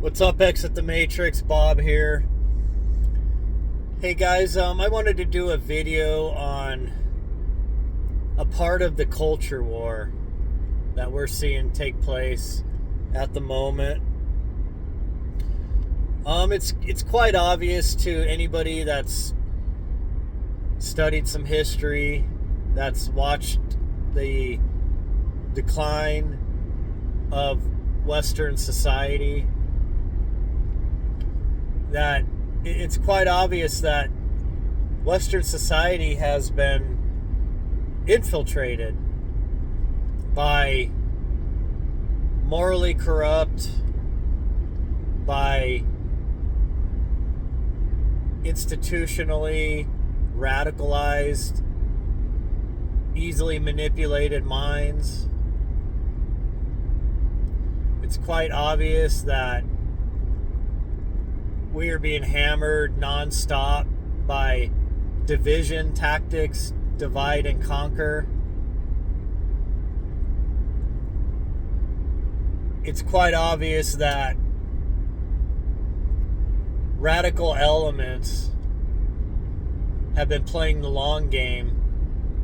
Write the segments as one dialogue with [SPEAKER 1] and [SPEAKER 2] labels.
[SPEAKER 1] What's up, Exit the Matrix? Bob here. Hey guys, I wanted to do a video on a part of the culture war that we're seeing take place at the moment. It's quite obvious to anybody that's studied some history, that's watched the decline of Western society, that it's quite obvious that Western society has been infiltrated by morally corrupt, by institutionally radicalized, easily manipulated minds. It's quite obvious that we are being hammered nonstop by division tactics, divide and conquer. It's quite obvious that radical elements have been playing the long game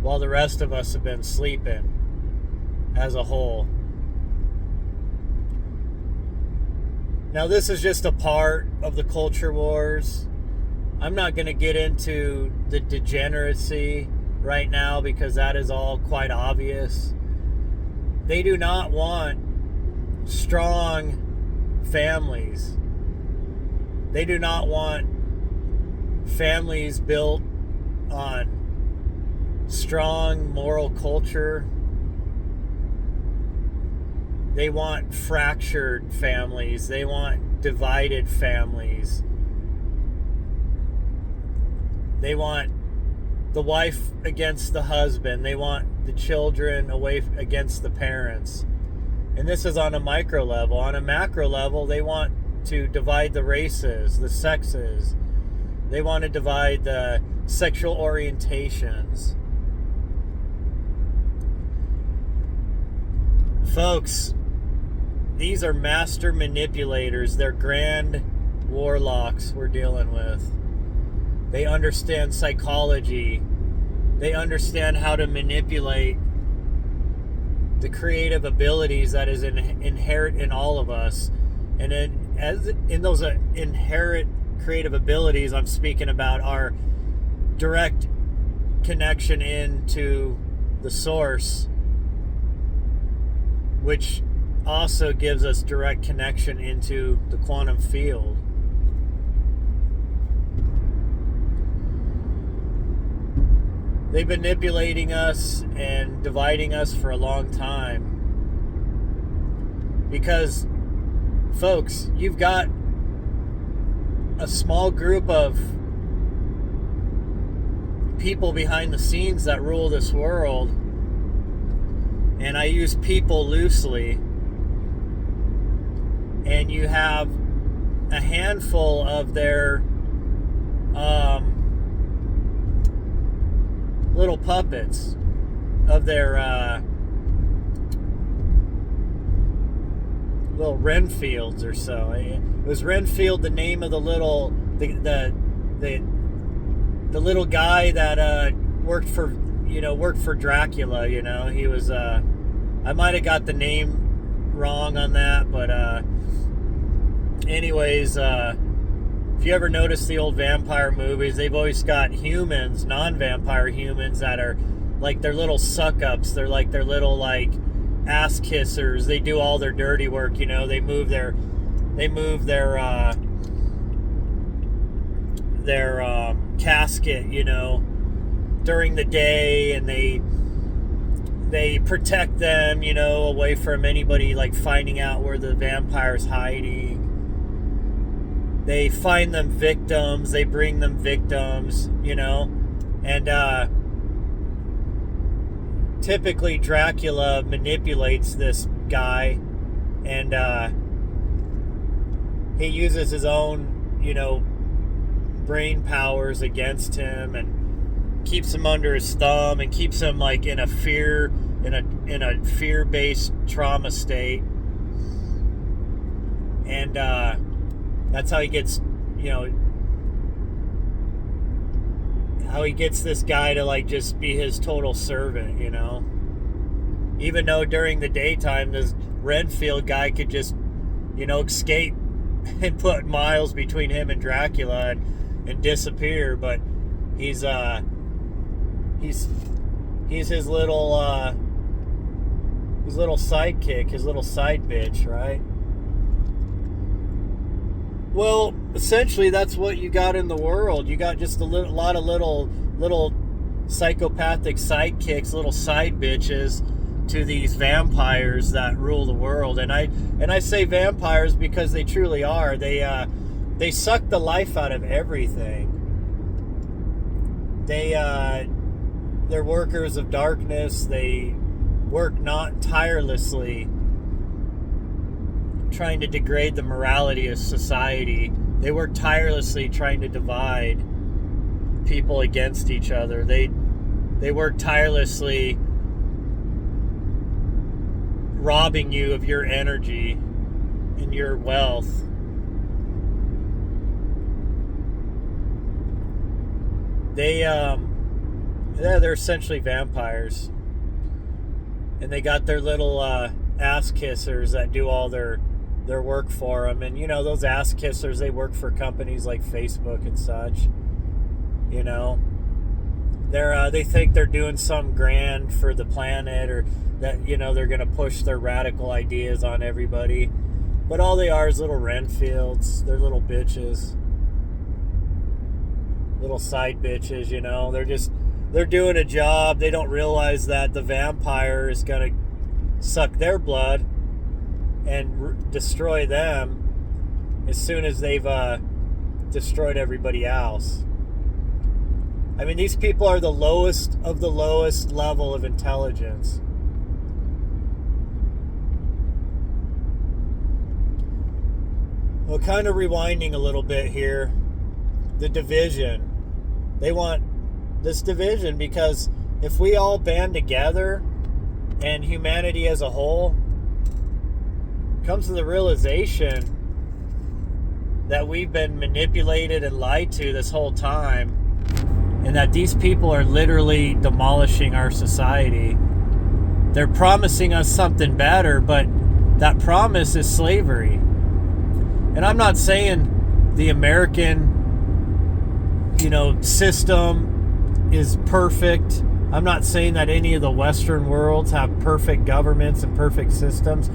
[SPEAKER 1] while the rest of us have been sleeping as a whole. Now, this is just a part of the culture wars. I'm not going to get into the degeneracy right now because that is all quite obvious. They do not want strong families. They do not want families built on strong moral culture. They want fractured families. They want divided families. They want the wife against the husband. They want the children away against the parents. And this is on a micro level. On a macro level, they want to divide the races, the sexes. They want to divide the sexual orientations. Folks, these are master manipulators. They're grand warlocks we're dealing with. They understand psychology. They understand how to manipulate the creative abilities that is inherent in all of us. And in those inherent creative abilities, I'm speaking about our direct connection into the source, which also gives us direct connection into the quantum field. They've been manipulating us and dividing us for a long time. Because, folks, you've got a small group of people behind the scenes that rule this world. And I use people loosely. And you have a handful of their little puppets, of their little Renfields or so. Was Renfield the name of the little the little guy that worked for Dracula? He was I might have got the name wrong on that, but anyways, if you ever notice the old vampire movies, they've always got humans, non-vampire humans, that are like their little suck-ups. They're like their little ass kissers. They do all their dirty work. They move their casket, during the day, and they protect them, away from anybody finding out where the vampire's hiding. They find them victims. They bring them victims, and typically Dracula manipulates this guy, and he uses his own, brain powers against him, and keeps him under his thumb, and keeps him in a fear-based trauma state. And That's how he gets, how he gets this guy to like just be his total servant, even though during the daytime this Renfield guy could just escape and put miles between him and Dracula and disappear, but he's his little sidekick, his little side bitch, right? Well, essentially, that's what you got in the world. You got just a lot of little psychopathic sidekicks, little side bitches to these vampires that rule the world. And I say vampires because they truly are. They suck the life out of everything. They're workers of darkness. They work not tirelessly trying to degrade the morality of society. They work tirelessly trying to divide people against each other. They work tirelessly robbing you of your energy and your wealth. They're essentially vampires. And they got their little ass kissers that do all their work for them. And those ass kissers, they work for companies like Facebook and such. They think they're doing some grand for the planet, or that they're going to push their radical ideas on everybody. But all they are is little Renfields. They're little bitches, little side bitches. They're doing a job. They don't realize that the vampire is going to suck their blood and destroy them as soon as they've destroyed everybody else. I mean, these people are the lowest of the lowest level of intelligence. Well, kind of rewinding a little bit here, the division. They want this division because if we all band together and humanity as a whole comes to the realization that we've been manipulated and lied to this whole time, and that these people are literally demolishing our society. They're promising us something better, but that promise is slavery. And I'm not saying the American, system is perfect. I'm not saying that any of the Western worlds have perfect governments and perfect systems.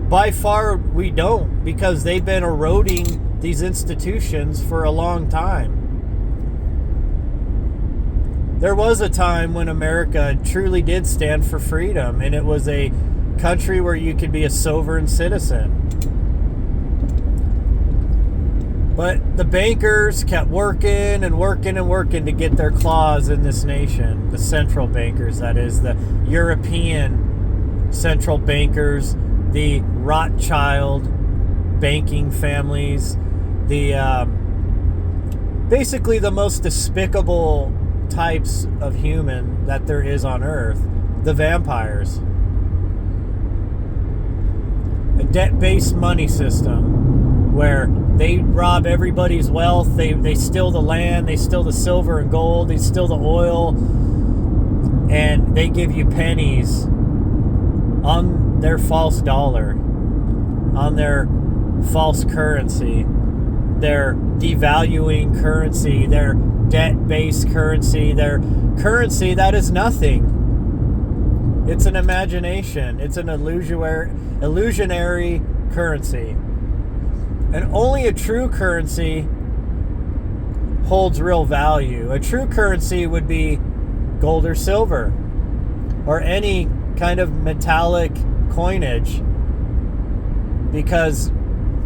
[SPEAKER 1] By far, we don't, because they've been eroding these institutions for a long time. There was a time when America truly did stand for freedom, and it was a country where you could be a sovereign citizen. But the bankers kept working and working and working to get their claws in this nation. The central bankers, that is, the European central bankers, the Rothschild banking families, basically the most despicable types of human that there is on Earth, the vampires. A debt-based money system where they rob everybody's wealth, they steal the land, they steal the silver and gold, they steal the oil, and they give you pennies on their false dollar, on their false currency. They're devaluing currency, their debt-based currency, their currency that is nothing. It's an imagination. It's an illusionary currency. And only a true currency holds real value. A true currency would be gold or silver, or any kind of metallic coinage, because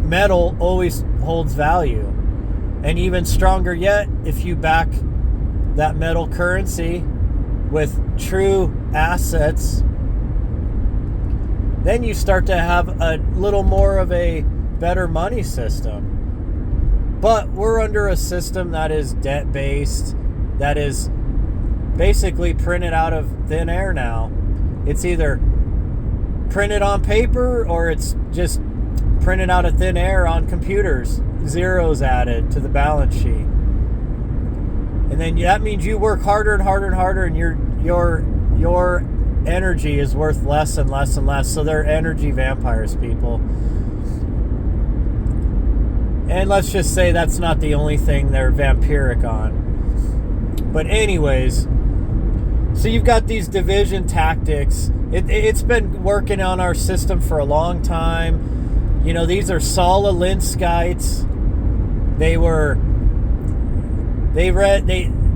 [SPEAKER 1] metal always holds value. And even stronger yet, if you back that metal currency with true assets, then you start to have a little more of a better money system. But we're under a system that is debt-based, that is basically printed out of thin air now. It's either printed on paper or it's just printed out of thin air on computers, zeros added to the balance sheet. And then that means you work harder and harder and harder, and your energy is worth less and less and less. So they're energy vampires, people. And let's just say that's not the only thing they're vampiric on. But anyways, so you've got these division tactics. It's been working on our system for a long time. You know, these are Saul Alinskytes.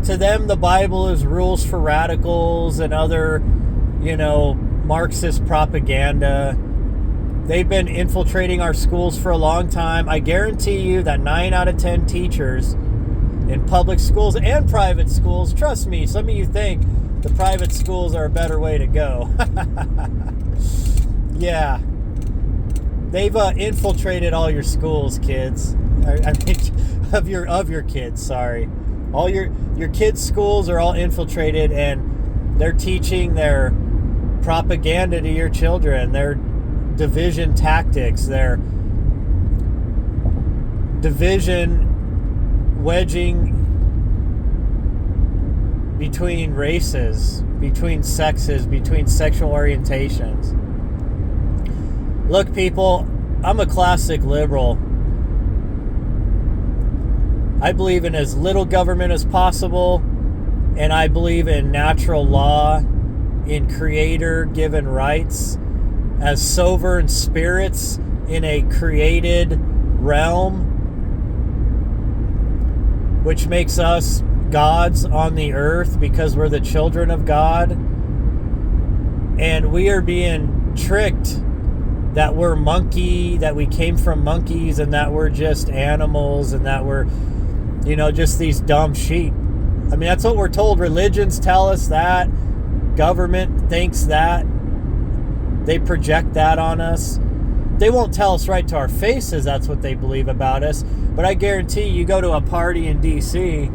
[SPEAKER 1] To them, the Bible is rules for radicals and other, Marxist propaganda. They've been infiltrating our schools for a long time. I guarantee you that 9 out of 10 teachers in public schools and private schools, trust me, some of you think the private schools are a better way to go. Yeah. They've infiltrated all your schools, kids. I mean, of your kids, sorry. All your kids' schools are all infiltrated, and they're teaching their propaganda to your children. Their division tactics, their division wedging between races, between sexes, between sexual orientations. Look, people, I'm a classic liberal. I believe in as little government as possible, and I believe in natural law, in creator-given rights, as sovereign spirits in a created realm, which makes us gods on the earth because we're the children of God. And we are being tricked that we're that we came from monkeys, and that we're just animals, and that we're, just these dumb sheep. I mean, that's what we're told. Religions tell us that. Government thinks that. They project that on us. They won't tell us right to our faces that's what they believe about us. But I guarantee you go to a party in D.C.,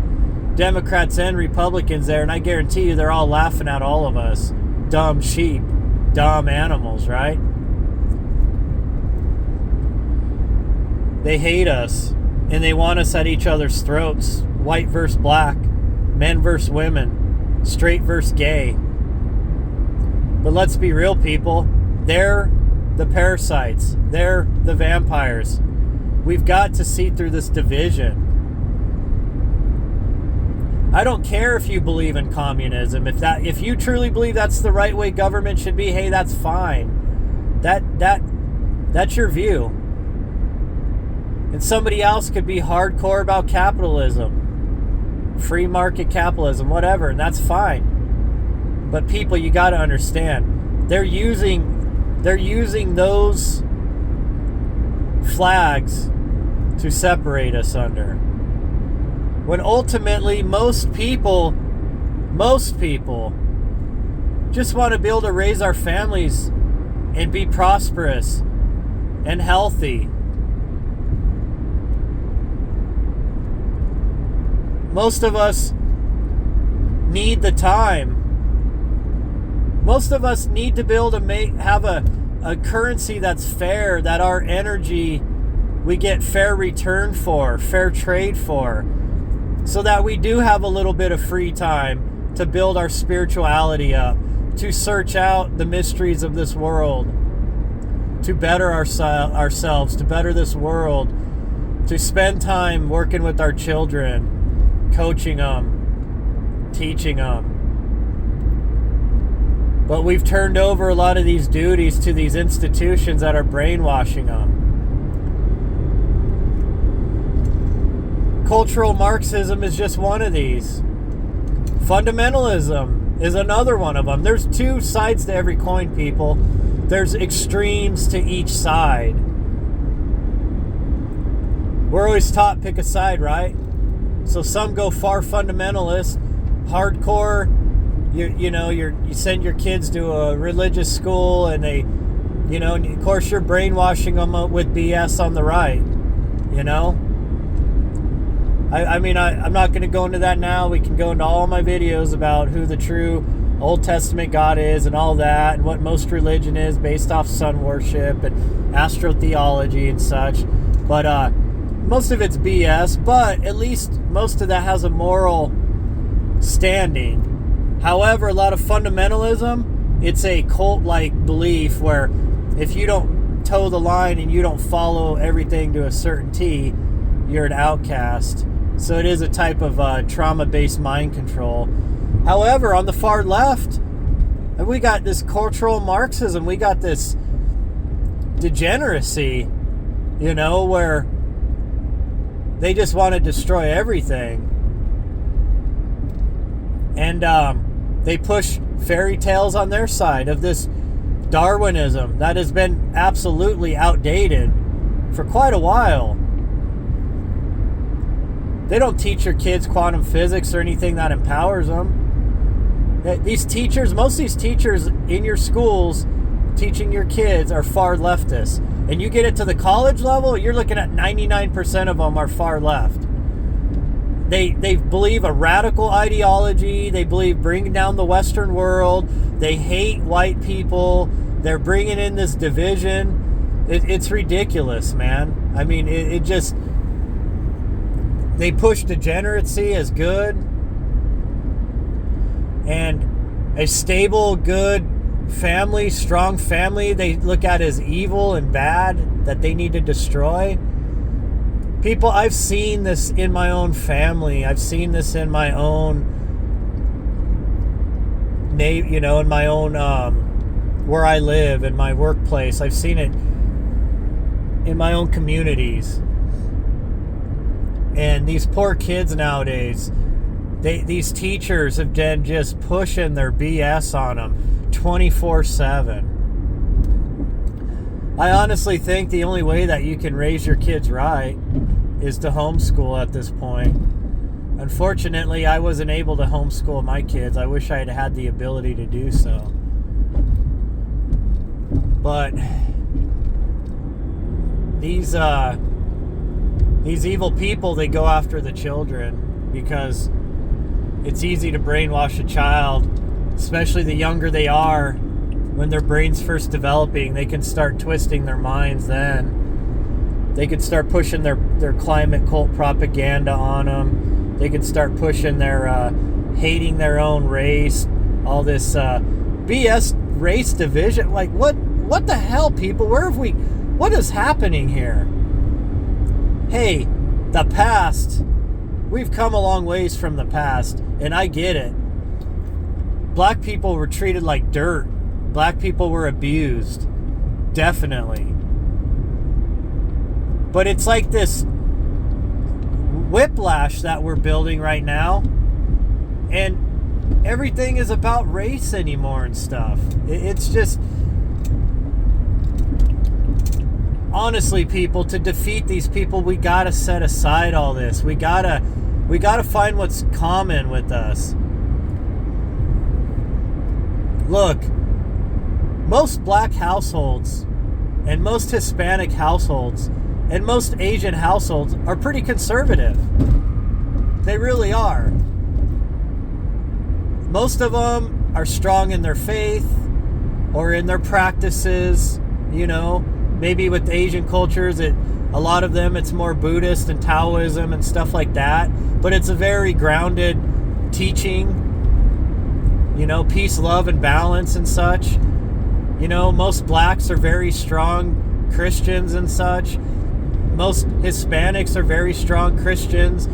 [SPEAKER 1] Democrats and Republicans there, and I guarantee you they're all laughing at all of us. Dumb sheep. Dumb animals, right? They hate us, and they want us at each other's throats. White versus black, men versus women, straight versus gay. But let's be real, people. They're the parasites. They're the vampires. We've got to see through this division. I don't care if you believe in communism. If you truly believe that's the right way government should be, hey, that's fine. That's your view. And somebody else could be hardcore about capitalism, free market capitalism, whatever, and that's fine. But people, you got to understand, they're using those flags to separate us under. When ultimately most people just want to be able to raise our families and be prosperous and healthy. Most of us need the time. Most of us need to be able to have a currency that's fair, that our energy we get fair return for, fair trade for, so that we do have a little bit of free time to build our spirituality up, to search out the mysteries of this world, to better ourselves, to better this world, to spend time working with our children, coaching them, teaching them. But we've turned over a lot of these duties to these institutions that are brainwashing them. Cultural Marxism is just one of these. Fundamentalism is another one of them. There's two sides to every coin, people. There's extremes to each side. We're always taught pick a side, right? So some go far fundamentalist, hardcore. You send your kids to a religious school, and they, and of course you're brainwashing them with BS on the right. I'm not going to go into that now. We can go into all my videos about who the true Old Testament God is and all that, and what most religion is based off sun worship and astrotheology and such. But most of it's BS, but at least most of that has a moral standing. However, a lot of fundamentalism, it's a cult-like belief where if you don't toe the line and you don't follow everything to a certain T, you're an outcast. So it is a type of trauma-based mind control. However, on the far left, we got this cultural Marxism. We got this degeneracy, where they just want to destroy everything. And they push fairy tales on their side of this Darwinism that has been absolutely outdated for quite a while. They don't teach your kids quantum physics or anything that empowers them. These teachers, most of these teachers in your schools teaching your kids are far leftists. And you get it to the college level, you're looking at 99% of them are far left. They believe a radical ideology. They believe bringing down the Western world. They hate white people. They're bringing in this division. It's ridiculous, man. I mean, it just... They push degeneracy as good. And a stable, good family, strong family, they look at as evil and bad, that they need to destroy. People, I've seen this in my own family. I've seen this in my own, in my own, where I live, in my workplace. I've seen it in my own communities. And these poor kids nowadays, these teachers have been just pushing their BS on them 24/7. I honestly think the only way that you can raise your kids right is to homeschool at this point. Unfortunately, I wasn't able to homeschool my kids. I wish I had had the ability to do so. But these evil people, they go after the children because it's easy to brainwash a child, especially the younger they are. When their brain's first developing, they can start twisting their minds then. They could start pushing their climate cult propaganda on them. They could start pushing their hating their own race, all this BS race division. Like, what the hell, people? What is happening here? Hey, the past. We've come a long ways from the past, and I get it. Black people were treated like dirt. Black people were abused. Definitely. But it's like this whiplash that we're building right now, and everything is about race anymore and stuff. It's just... Honestly, people, to defeat these people, we gotta set aside all this. We gotta find what's common with us. Look, most black households and most Hispanic households and most Asian households are pretty conservative. They really are. Most of them are strong in their faith or in their practices, Maybe with Asian cultures, a lot of them, it's more Buddhist and Taoism and stuff like that. But it's a very grounded teaching, peace, love, and balance and such. Most blacks are very strong Christians and such. Most Hispanics are very strong Christians,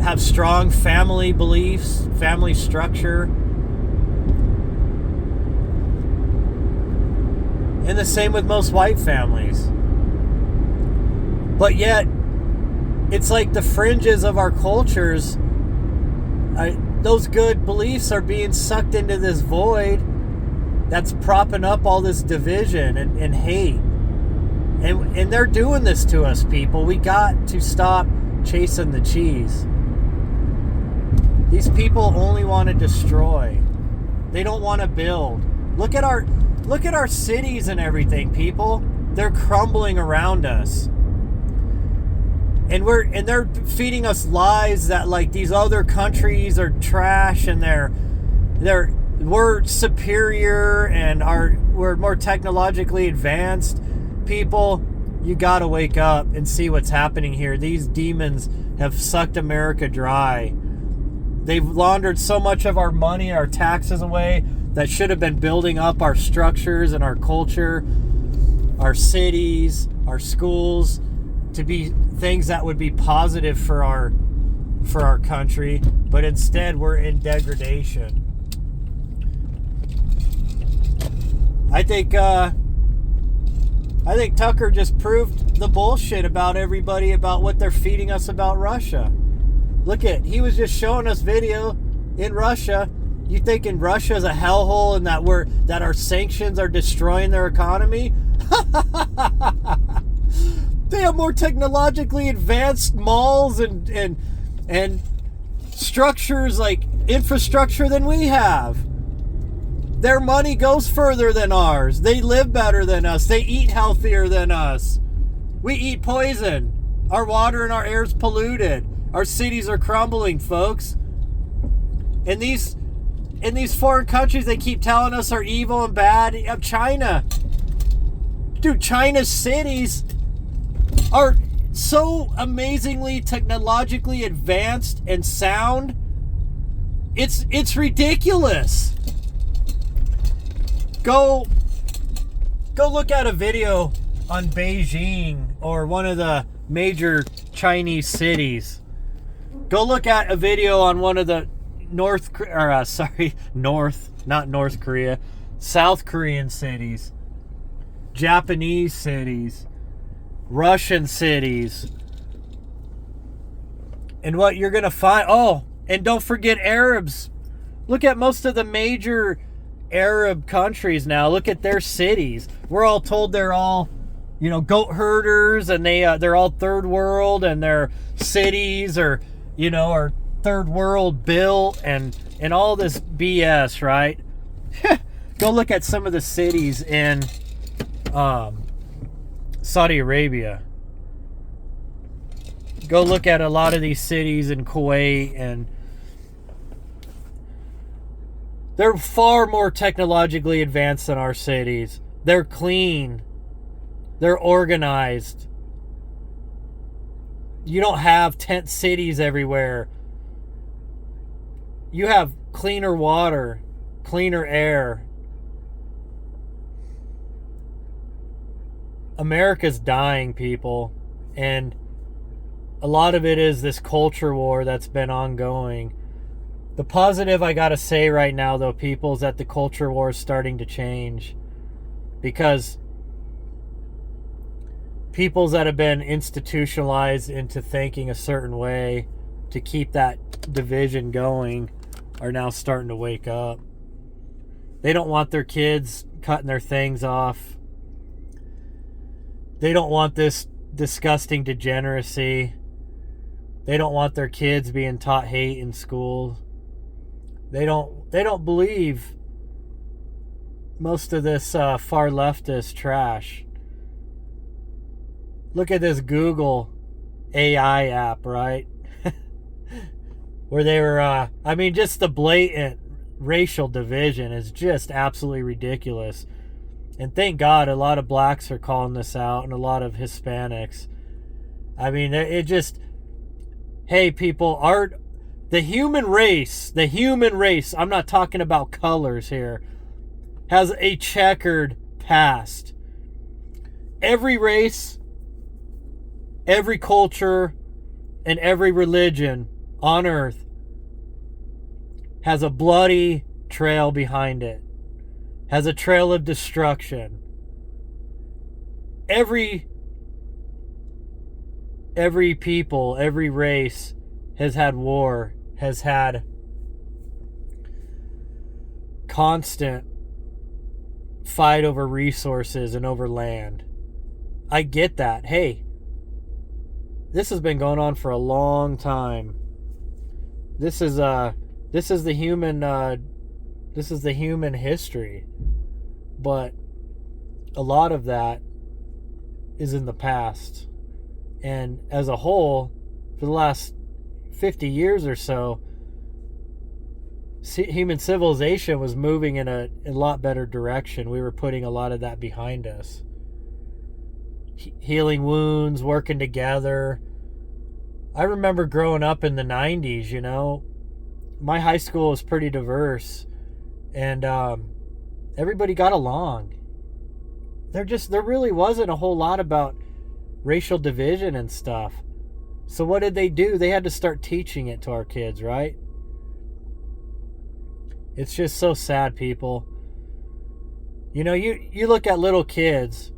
[SPEAKER 1] have strong family beliefs, family structure. And the same with most white families. But yet, it's like the fringes of our cultures, those good beliefs are being sucked into this void that's propping up all this division and hate. And they're doing this to us, people. We got to stop chasing the cheese. These people only want to destroy. They don't want to build. Look at our cities and everything, people. They're crumbling around us. And they're feeding us lies that like these other countries are trash and they're we're superior and we're more technologically advanced people, you gotta wake up and see what's happening here. These demons have sucked America dry. They've laundered so much of our money, our taxes away that should have been building up our structures and our culture, our cities, our schools, to be things that would be positive for our country, but instead we're in degradation. I think Tucker just proved the bullshit about everybody, about what they're feeding us about Russia. He was just showing us video in Russia. You thinking Russia is a hellhole and that our sanctions are destroying their economy? They have more technologically advanced malls and structures, like infrastructure, than we have. Their money goes further than ours. They live better than us. They eat healthier than us. We eat poison. Our water and our air is polluted. Our cities are crumbling, folks. And these foreign countries they keep telling us are evil and bad. China. Dude, China's cities are so amazingly technologically advanced and sound. It's ridiculous. Go look at a video on Beijing or one of the major Chinese cities. Go look at a video on one of the South Korean cities, Japanese cities, Russian cities. And what you're going to find, and don't forget Arabs. Look at most of the major Arab countries now. Look at their cities. We're all told they're all, goat herders, and they're all third world, and their cities are third world built, and all this BS, right? Go look at some of the cities in Saudi Arabia. Go look at a lot of these cities in Kuwait, and they're far more technologically advanced than our cities. They're clean. They're organized. You don't have tent cities everywhere. You have cleaner water, cleaner air. America's dying, people. And a lot of it is this culture war that's been ongoing. The positive I gotta say right now, though, people, is that the culture war is starting to change. Because peoples that have been institutionalized into thinking a certain way to keep that division going are now starting to wake up. They don't want their kids cutting their things off. They don't want this disgusting degeneracy. They don't want their kids being taught hate in school. They don't believe most of this far leftist trash. Look at this Google AI app, right? Where they were, just the blatant racial division is just absolutely ridiculous. And thank God a lot of blacks are calling this out, and a lot of Hispanics. Hey, people, the human race, I'm not talking about colors here, has a checkered past. Every race, every culture, and every religion on earth has a bloody trail behind it, has a trail of destruction. Every people, every race has had war, has had constant fight over resources and over land. I get that. Hey, this has been going on for a long time. This is the human history. But a lot of that is in the past. And as a whole, for the last 50 years or so, human civilization was moving in a lot better direction. We were putting a lot of that behind us. Healing wounds, working together. I remember growing up in the 90s, you know. My high school was pretty diverse, and everybody got along. There really wasn't a whole lot about racial division and stuff. So what did they do? They had to start teaching it to our kids, right? It's just so sad, people. You know, you look at little kids,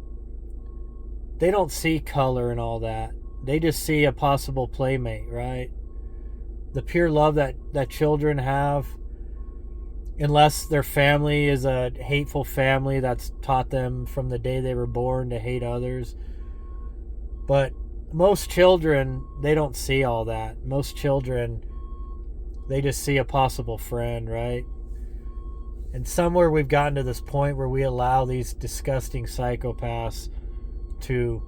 [SPEAKER 1] they don't see color and all that. They just see a possible playmate, right? The pure love that children have, unless their family is a hateful family that's taught them from the day they were born to hate others. But most children, they don't see all that. Most children, they just see a possible friend, right? And somewhere we've gotten to this point where we allow these disgusting psychopaths to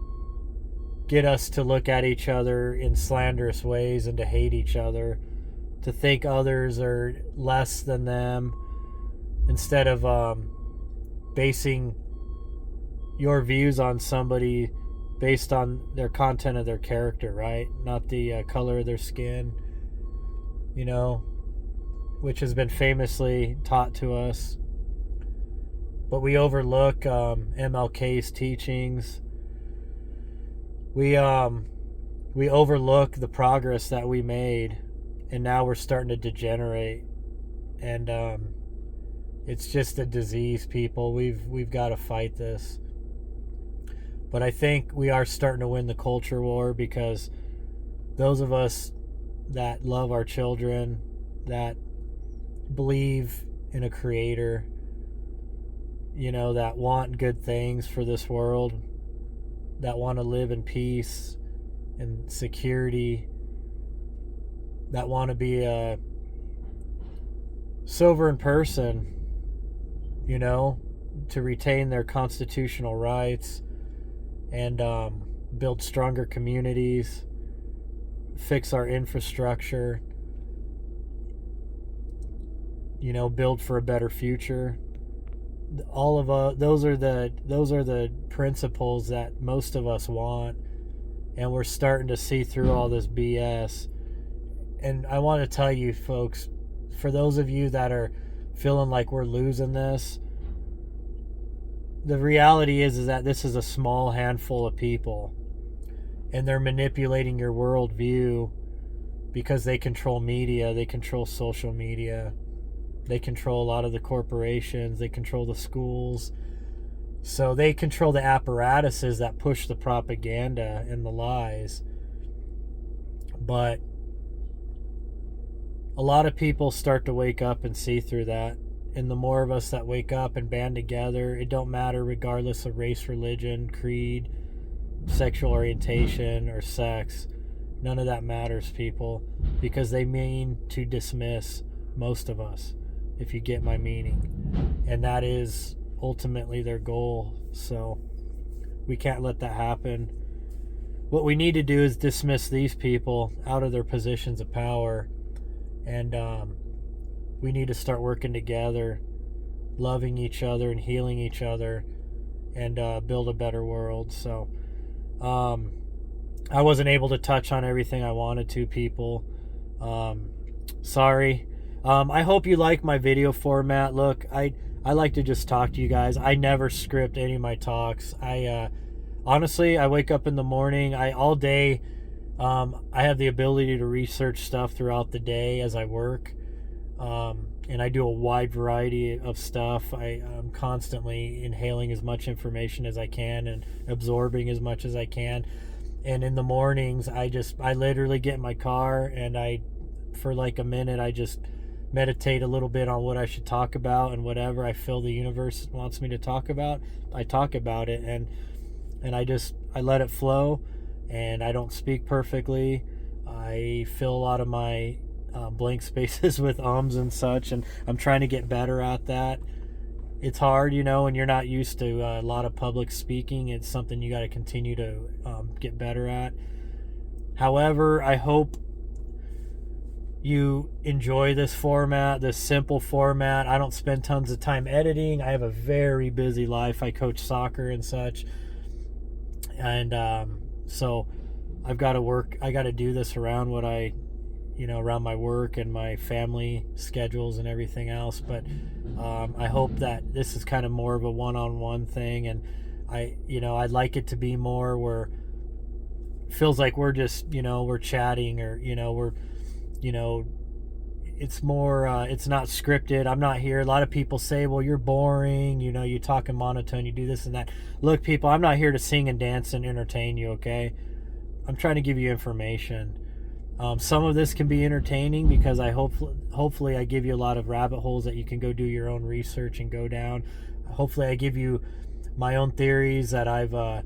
[SPEAKER 1] get us to look at each other in slanderous ways and to hate each other, to think others are less than them, instead of basing your views on somebody based on their content of their character, right? Not the color of their skin, you know, which has been famously taught to us. But we overlook MLK's teachings. We overlook the progress that we made, and now we're starting to degenerate. And it's just a disease, people. We've got to fight this. But I think we are starting to win the culture war, because those of us that love our children, that believe in a creator, you know, that want good things for this world, that want to live in peace and security, that want to be a sovereign person, you know, to retain their constitutional rights and build stronger communities, fix our infrastructure, you know, build for a better future. All of those are the principles that most of us want, and we're starting to see through all this BS. And I want to tell you folks, for those of you that are feeling like we're losing this, the reality is that this is a small handful of people, and they're manipulating your worldview because they control media, they control social media, they control a lot of the corporations, they control the schools. So they control the apparatuses that push the propaganda and the lies. But a lot of people start to wake up and see through that. And the more of us that wake up and band together, it don't matter regardless of race, religion, creed, sexual orientation, or sex. None of that matters, people, because they mean to dismiss most of us, if you get my meaning. And that is ultimately their goal. So we can't let that happen. What we need to do is dismiss these people out of their positions of power, and we need to start working together, loving each other and healing each other, and build a better world. So I wasn't able to touch on everything I wanted to, people. Sorry. I hope you like my video format. Look, I like to just talk to you guys. I never script any of my talks. Honestly, I wake up in the morning. All day, I have the ability to research stuff throughout the day as I work. And I do a wide variety of stuff. I'm constantly inhaling as much information as I can and absorbing as much as I can. And in the mornings, I literally get in my car, and for like a minute, I just meditate a little bit on what I should talk about, and whatever I feel the universe wants me to talk about, I talk about it, and I let it flow. And I don't speak perfectly. I fill a lot of my blank spaces with ums and such, and I'm trying to get better at that. It's hard, you know, and you're not used to a lot of public speaking. It's something you got to continue to get better at. However, I hope you enjoy this format, this simple format. I don't spend tons of time editing. I have a very busy life. I coach soccer and such. And so I've got to work. I got to do this around what around my work and my family schedules and everything else. But I hope that this is kind of more of a one-on-one thing. And I'd like it to be more where it feels like we're just, we're chatting, or, it's more, it's not scripted. I'm not here. A lot of people say, well, you're boring. You talk in monotone, you do this and that. Look, people, I'm not here to sing and dance and entertain you, okay? I'm trying to give you information. Some of this can be entertaining because hopefully I give you a lot of rabbit holes that you can go do your own research and go down. Hopefully I give you my own theories that I've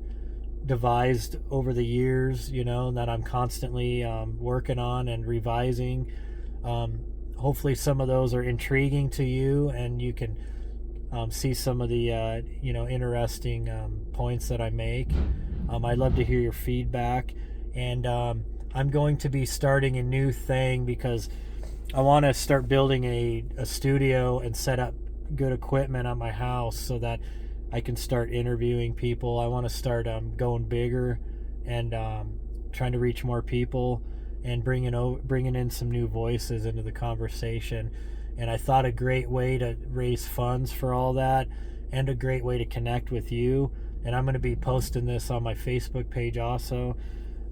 [SPEAKER 1] devised over the years, that I'm constantly working on and revising. Hopefully some of those are intriguing to you, and you can see some of the interesting points that I make. I'd love to hear your feedback, and I'm going to be starting a new thing because I want to start building a studio and set up good equipment at my house so that I can start interviewing people. I want to start going bigger and trying to reach more people and bringing in some new voices into the conversation. And I thought a great way to raise funds for all that, and a great way to connect with you. And I'm going to be posting this on my Facebook page also.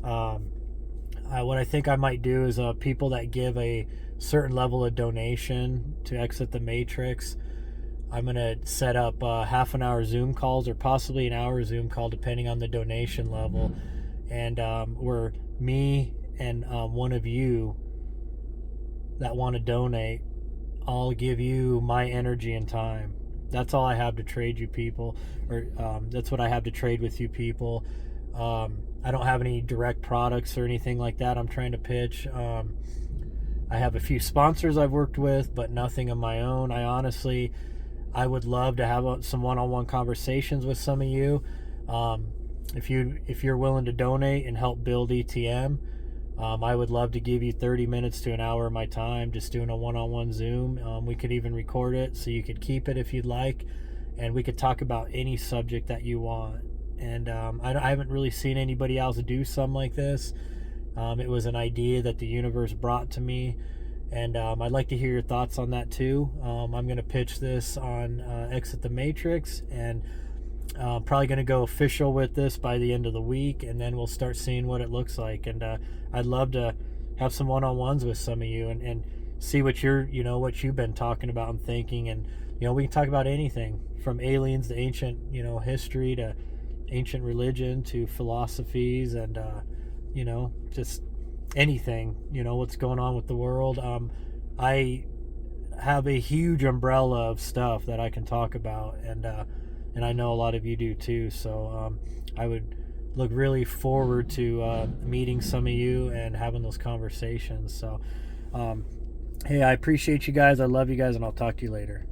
[SPEAKER 1] What I think I might do is people that give a certain level of donation to Exit the Matrix, I'm going to set up half an hour Zoom calls, or possibly an hour Zoom call, depending on the donation level. And where me and one of you that want to donate, I'll give you my energy and time. That's all I have to trade you people, or that's what I have to trade with you people. I don't have any direct products or anything like that I'm trying to pitch. I have a few sponsors I've worked with, but nothing of my own. I would love to have some one-on-one conversations with some of you. If you're willing to donate and help build ETM, I would love to give you 30 minutes to an hour of my time, just doing a one-on-one Zoom. We could even record it so you could keep it if you'd like, and we could talk about any subject that you want. And I haven't really seen anybody else do something like this. It was an idea that the universe brought to me, and I'd like to hear your thoughts on that too. I'm going to pitch this on Exit the Matrix, and probably going to go official with this by the end of the week, and then we'll start seeing what it looks like. And I'd love to have some one-on-ones with some of you and see what what you've been talking about and thinking. And we can talk about anything from aliens to ancient history to ancient religion to philosophies, and just anything, what's going on with the world. I have a huge umbrella of stuff that I can talk about, and I know a lot of you do too. So I would look really forward to meeting some of you and having those conversations. So hey, I appreciate you guys. I love you guys, and I'll talk to you later.